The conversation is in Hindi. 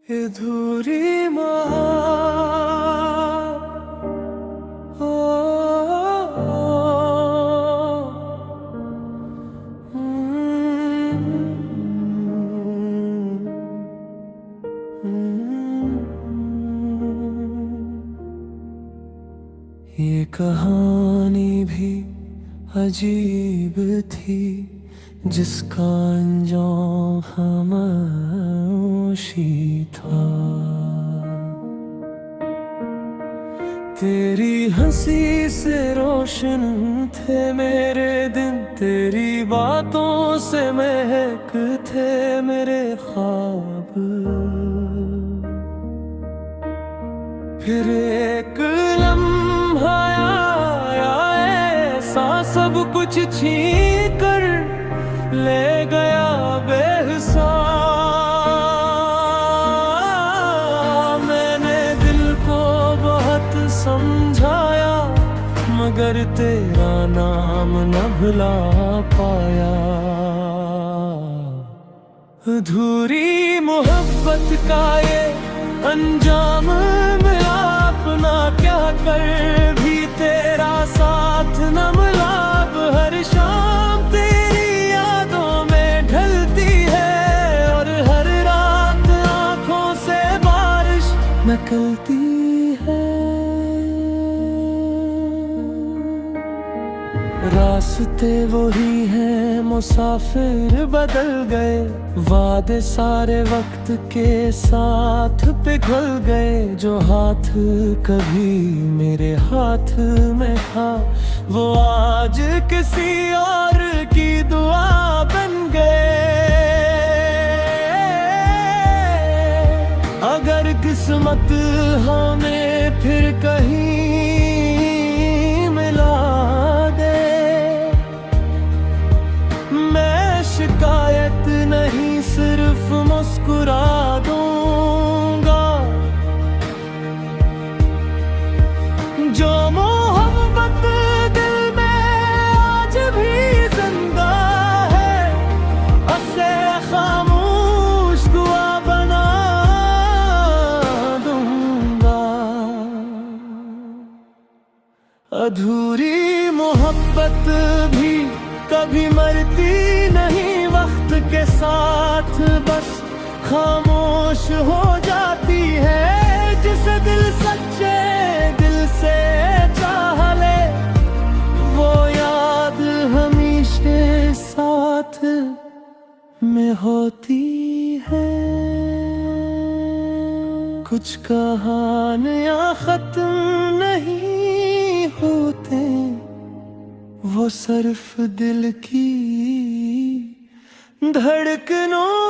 अधूरी ये कहानी भी अजीब थी, जिसका अंजाम खामोशी था। तेरी हंसी से रोशन थे मेरे दिन, तेरी बातों से महक थे मेरे ख्वाब। फिर एक लम्हा आया ऐसा, सब कुछ छीन कर ले गया बेहिसाब। मैंने दिल को बहुत समझाया, मगर तेरा नाम न भुला पाया। अधूरी मोहब्बत का ये अंजाम मिला, अपना क्या कर भी तेरा साथ न मिला। अब हर शाम तेरी यादों में ढलती है, और हर रात आंखों से बारिश निकलती है। रास्ते वही हैं, मुसाफिर बदल गए, वादे सारे वक्त के साथ पिघल गए। जो हाथ कभी मेरे हाथ में था, वो आज किसी और की दुआ बन गए। अगर किस्मत हमें फिर कहीं मिला दे, मैं शिकायत नहीं सिर्फ मुस्कुरा दूंगा। जो मोहब्बत दिल में आज भी जिंदा है, उसे खामोश दुआ बना दूंगा। अधूरी मोहब्बत भी कभी मरती नहीं, वक्त के साथ बस खामोश हो जाती है। जिसे दिल सच्चे दिल से चाह ले, वो याद हमेशा साथ में होती है। कुछ कहानियां खत्म नहीं होते, वो सिर्फ दिल की धड़कनों